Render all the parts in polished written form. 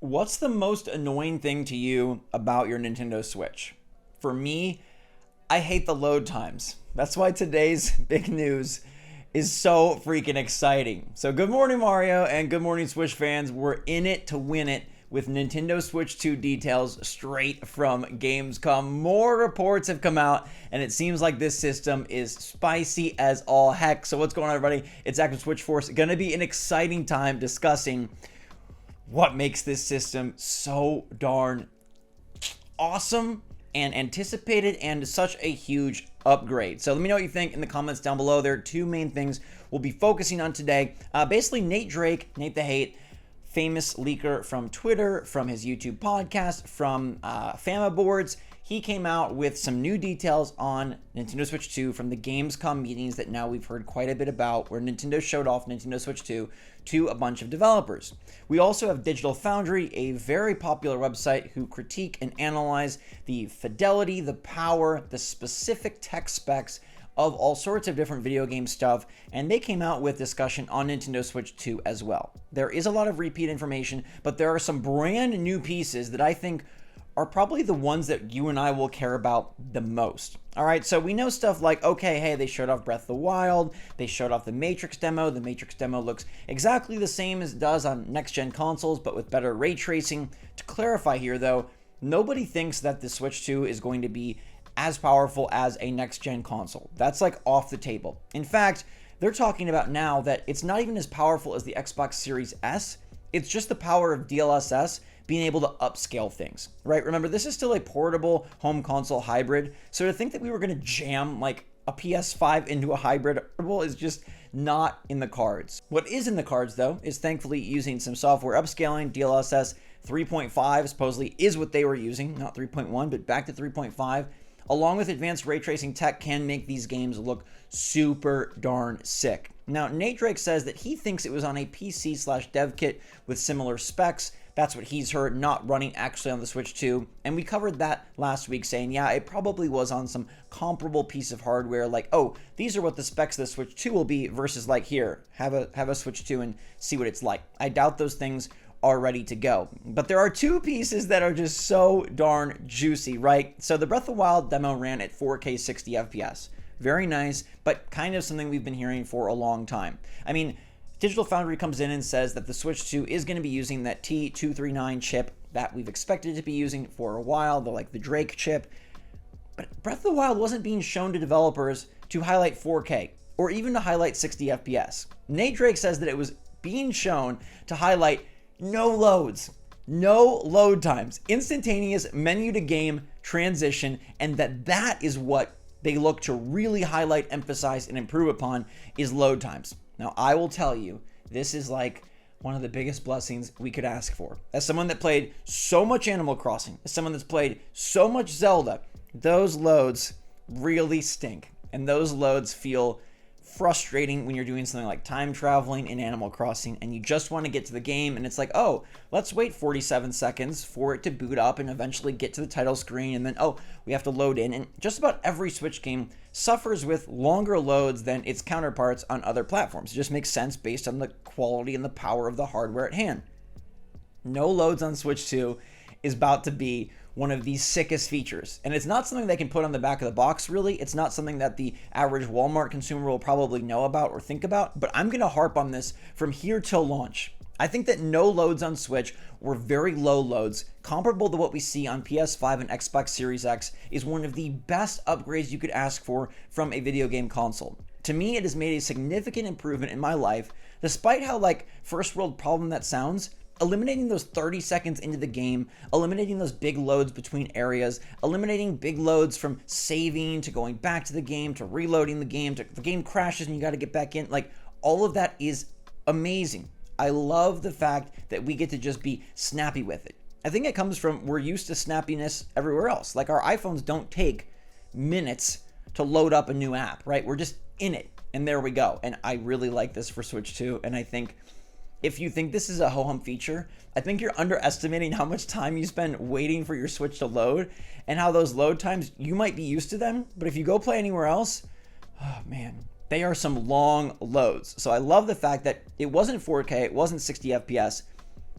What's the most annoying thing to you about your Nintendo Switch? For me, I hate the load times. That's why today's big news is so freaking exciting. So good morning, Mario, and good morning, Switch fans. We're in it to win it with Nintendo Switch 2 details straight from Gamescom. More reports have come out, and it seems like this system is spicy as all heck. So what's going on, everybody? It's Active SwitchForce. Going to be an exciting time discussing what makes this system so darn awesome and anticipated and such a huge upgrade. So let me know what you think in the comments down below. There are two main things we'll be focusing on today. Basically, Nate the Hate, famous leaker from Twitter, from his YouTube podcast, from Fama boards. He came out with some new details on Nintendo Switch 2 from the Gamescom meetings that now we've heard quite a bit about, where Nintendo showed off Nintendo Switch 2 to a bunch of developers. We also have Digital Foundry, a very popular website who critique and analyze the fidelity, the power, the specific tech specs of all sorts of different video game stuff, and they came out with discussion on Nintendo Switch 2 as well. There is a lot of repeat information, but there are some brand new pieces that I think are probably the ones that you and I will care about the most. All right, so we know stuff like, okay, hey, they showed off Breath of the Wild, they showed off the Matrix demo. The Matrix demo looks exactly the same as it does on next-gen consoles, but with better ray tracing. To clarify here, though, nobody thinks that the Switch 2 is going to be as powerful as a next-gen console. That's like off the table. In fact, they're talking about now that it's not even as powerful as the Xbox Series S. It's just the power of DLSS being able to upscale things, right? Remember, this is still a portable home console hybrid, so to think that we were going to jam like a PS5 into a hybrid is just not in the cards. What is in the cards, though, is thankfully using some software upscaling. DLSS 3.5 supposedly is what they were using, not 3.1, but back to 3.5. Along with advanced ray tracing tech, can make these games look super darn sick. Now, Nate Drake says that he thinks it was on a PC/dev kit with similar specs. That's what he's heard, not running actually on the Switch 2. And we covered that last week, saying, yeah, it probably was on some comparable piece of hardware, like, oh, these are what the specs of the Switch 2 will be, versus like, here, have a Switch 2 and see what it's like. I doubt those things are ready to go. But there are two pieces that are just so darn juicy, right? So the Breath of the Wild demo ran at 4K 60 FPS. Very nice, but kind of something we've been hearing for a long time. I mean, Digital Foundry comes in and says that the Switch 2 is going to be using that T239 chip that we've expected to be using for a while, the Drake chip. But Breath of the Wild wasn't being shown to developers to highlight 4K or even to highlight 60 FPS. Nate Drake says that it was being shown to highlight no loads, no load times, instantaneous menu to game transition, and that is what they look to really highlight, emphasize, and improve upon is load times. Now, I will tell you, this is like one of the biggest blessings we could ask for. As someone that played so much Animal Crossing, as someone that's played so much Zelda, those loads really stink. And those loads feel frustrating when you're doing something like time traveling in Animal Crossing and you just want to get to the game and it's like, oh, let's wait 47 seconds for it to boot up and eventually get to the title screen, and then, oh, we have to load in. And just about every Switch game suffers with longer loads than its counterparts on other platforms. It just makes sense based on the quality and the power of the hardware at hand. No loads on Switch 2 is about to be one of the sickest features. And it's not something they can put on the back of the box, really. It's not something that the average Walmart consumer will probably know about or think about, but I'm going to harp on this from here till launch. I think that no loads on Switch, or very low loads, comparable to what we see on PS5 and Xbox Series X, is one of the best upgrades you could ask for from a video game console. To me, it has made a significant improvement in my life, despite how first world problem that sounds. Eliminating those 30 seconds into the game, eliminating those big loads between areas, eliminating big loads from saving to going back to the game, to reloading the game, to the game crashes and you got to get back in. All of that is amazing. I love the fact that we get to just be snappy with it. I think it comes from we're used to snappiness everywhere else. Our iPhones don't take minutes to load up a new app, right? We're just in it, and there we go. And I really like this for Switch 2, and I think if you think this is a ho-hum feature, I think you're underestimating how much time you spend waiting for your Switch to load and how those load times, you might be used to them, but if you go play anywhere else, oh man, they are some long loads. So I love the fact that it wasn't 4K, it wasn't 60 FPS,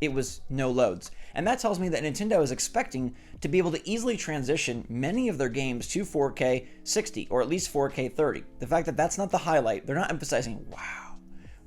it was no loads. And that tells me that Nintendo is expecting to be able to easily transition many of their games to 4K 60 or at least 4K 30. The fact that that's not the highlight, they're not emphasizing, wow,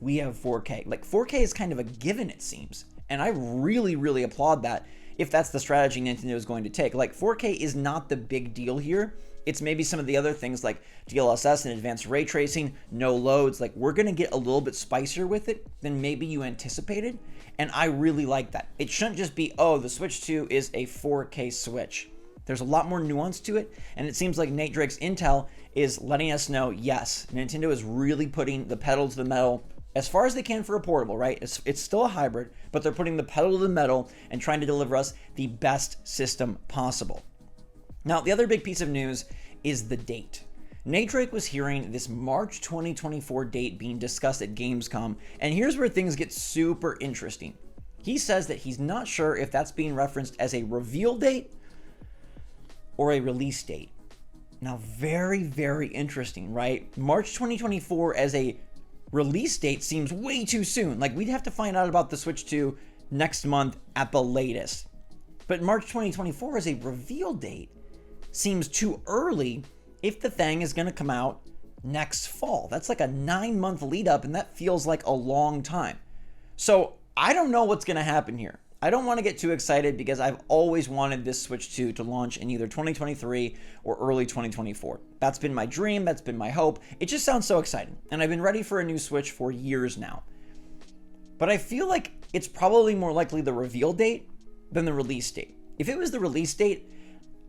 we have 4K. Like 4K is kind of a given, it seems. And I really, really applaud that if that's the strategy Nintendo is going to take. Like 4K is not the big deal here. It's maybe some of the other things like DLSS and advanced ray tracing, no loads. Like we're going to get a little bit spicier with it than maybe you anticipated. And I really like that. It shouldn't just be, oh, the Switch 2 is a 4K Switch. There's a lot more nuance to it. And it seems like Nate Drake's intel is letting us know, yes, Nintendo is really putting the pedal to the metal as far as they can for a portable, right? It's still a hybrid, but they're putting the pedal to the metal and trying to deliver us the best system possible. Now, the other big piece of news is the date. Nate Drake was hearing this March 2024 date being discussed at Gamescom, and here's where things get super interesting. He says that he's not sure if that's being referenced as a reveal date or a release date. Now, very, very interesting, right? March 2024 as a release date seems way too soon. Like we'd have to find out about the Switch 2 next month at the latest. But March 2024 as a reveal date seems too early if the thing is going to come out next fall. That's like a 9-month lead up, and that feels like a long time. So I don't know what's going to happen here. I don't want to get too excited because I've always wanted this Switch 2 to launch in either 2023 or early 2024. That's been my dream. That's been my hope. It just sounds so exciting. And I've been ready for a new Switch for years now. But I feel like it's probably more likely the reveal date than the release date. If it was the release date,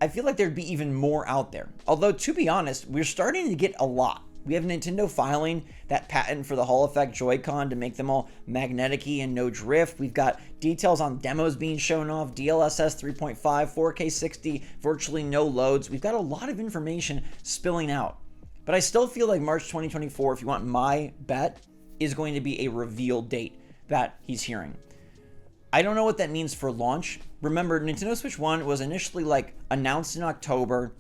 I feel like there'd be even more out there. Although, to be honest, we're starting to get a lot. We have Nintendo filing that patent for the Hall Effect Joy-Con to make them all magnetic-y and no drift. We've got details on demos being shown off, DLSS 3.5, 4K 60, virtually no loads. We've got a lot of information spilling out. But I still feel like March 2024, if you want my bet, is going to be a reveal date that he's hearing. I don't know what that means for launch. Remember, Nintendo Switch 1 was initially like announced in October.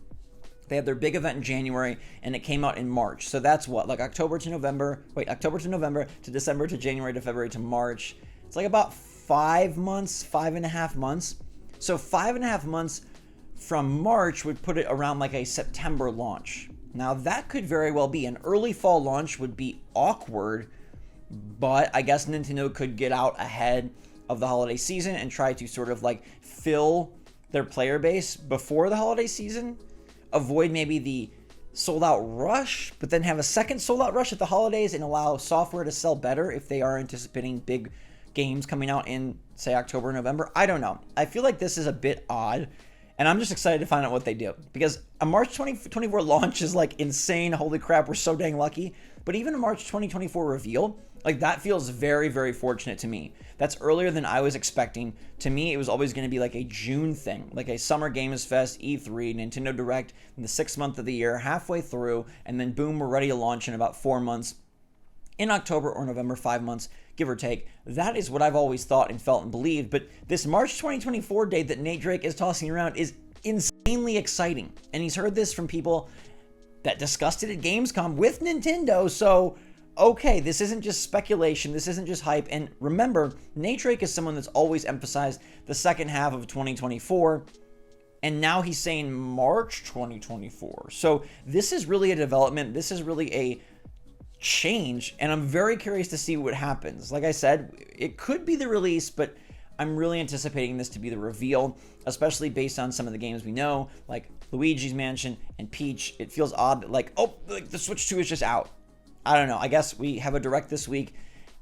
They had their big event in January, and it came out in March. So that's what, like October to November to December to January to February to March. It's like about 5 months, 5.5 months. So 5.5 months from March would put it around like a September launch. Now that could very well be an early fall launch would be awkward, but I guess Nintendo could get out ahead of the holiday season and try to sort of like fill their player base before the holiday season. Avoid maybe the sold out rush, but then have a second sold out rush at the holidays and allow software to sell better if they are anticipating big games coming out in, say, October, November. I don't know. I feel like this is a bit odd, and I'm just excited to find out what they do because a March 2024 launch is like insane. Holy crap, we're so dang lucky. But even a March 2024 reveal, like that feels very, very fortunate to me. That's earlier than I was expecting. To me, it was always going to be like a June thing, like a Summer Games Fest, E3, Nintendo Direct in the 6th month of the year, halfway through, and then boom, we're ready to launch in about 4 months in October or November, 5 months, give or take. That is what I've always thought and felt and believed. But this March 2024 date that Nate Drake is tossing around is insanely exciting. And he's heard this from people that discussed it at Gamescom with Nintendo. So okay, this isn't just speculation, this isn't just hype. And remember, Nate Drake is someone that's always emphasized the second half of 2024, and now he's saying March 2024. So this is really a development, this is really a change, and I'm very curious to see what happens. Like I said, it could be the release, but I'm really anticipating this to be the reveal, especially based on some of the games we know, like Luigi's Mansion and Peach. It feels odd that like the Switch 2 is just out. I don't know. I guess we have a Direct this week,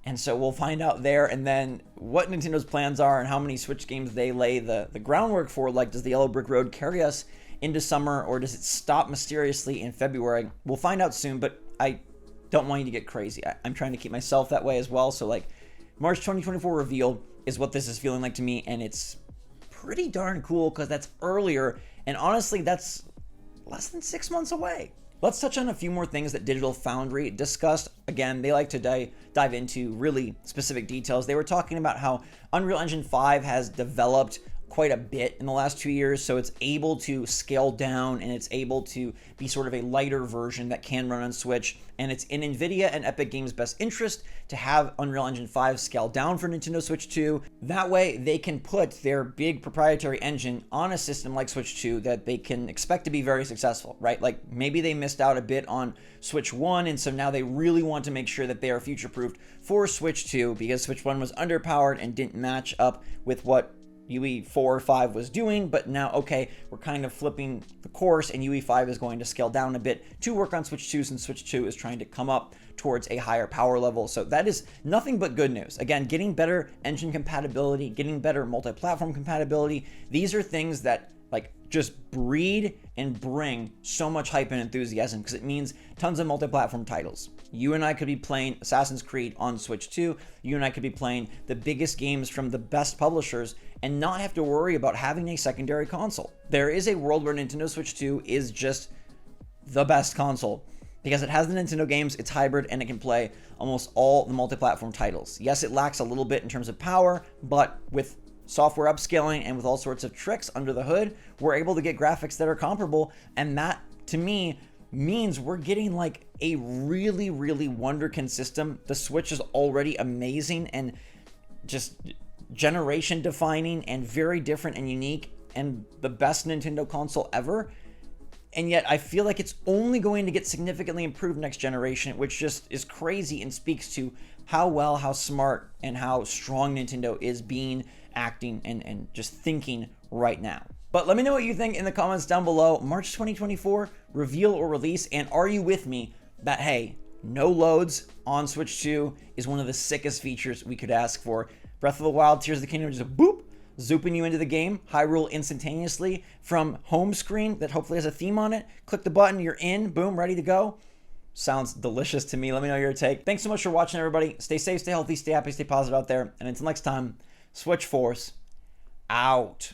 and so we'll find out there, and then what Nintendo's plans are and how many Switch games they lay the groundwork for. Like, does the Yellow Brick Road carry us into summer, or does it stop mysteriously in February? We'll find out soon, but I don't want you to get crazy. I'm trying to keep myself that way as well. So, like, March 2024 reveal is what this is feeling like to me, and it's pretty darn cool because that's earlier, and honestly, that's less than 6 months away. Let's touch on a few more things that Digital Foundry discussed. Again, they like to dive into really specific details. They were talking about how Unreal Engine 5 has developed quite a bit in the last 2 years, so it's able to scale down and it's able to be sort of a lighter version that can run on Switch. And it's in NVIDIA and Epic Games' best interest to have Unreal Engine 5 scale down for Nintendo Switch 2. That way, they can put their big proprietary engine on a system like Switch 2 that they can expect to be very successful, right? Like maybe they missed out a bit on Switch 1, and so now they really want to make sure that they are future-proofed for Switch 2 because Switch 1 was underpowered and didn't match up with what UE4 or 5 was doing, but now, okay, we're kind of flipping the course, and UE5 is going to scale down a bit to work on Switch 2 since Switch 2 is trying to come up towards a higher power level. So that is nothing but good news. Again, getting better engine compatibility, getting better multi-platform compatibility, these are things that like just breed and bring so much hype and enthusiasm because it means tons of multi-platform titles. You and I could be playing Assassin's Creed on Switch 2. You and I could be playing the biggest games from the best publishers and not have to worry about having a secondary console. There is a world where Nintendo Switch 2 is just the best console because it has the Nintendo games, it's hybrid, and it can play almost all the multi-platform titles. Yes, it lacks a little bit in terms of power, but with software upscaling and with all sorts of tricks under the hood, we're able to get graphics that are comparable, and that to me means we're getting like a really, really wonderkin system. The Switch is already amazing and just generation defining and very different and unique and the best Nintendo console ever. And yet I feel like it's only going to get significantly improved next generation, which just is crazy and speaks to how well, how smart, and how strong Nintendo is being, acting, and just thinking right now. But let me know what you think in the comments down below. March 2024, reveal or release, and are you with me that, hey, no loads on Switch 2 is one of the sickest features we could ask for. Breath of the Wild, Tears of the Kingdom, just boop, zooping you into the game. Hyrule instantaneously from home screen that hopefully has a theme on it. Click the button, you're in, boom, ready to go. Sounds delicious to me. Let me know your take. Thanks so much for watching, everybody. Stay safe, stay healthy, stay happy, stay positive out there. And until next time, SwitchForce out.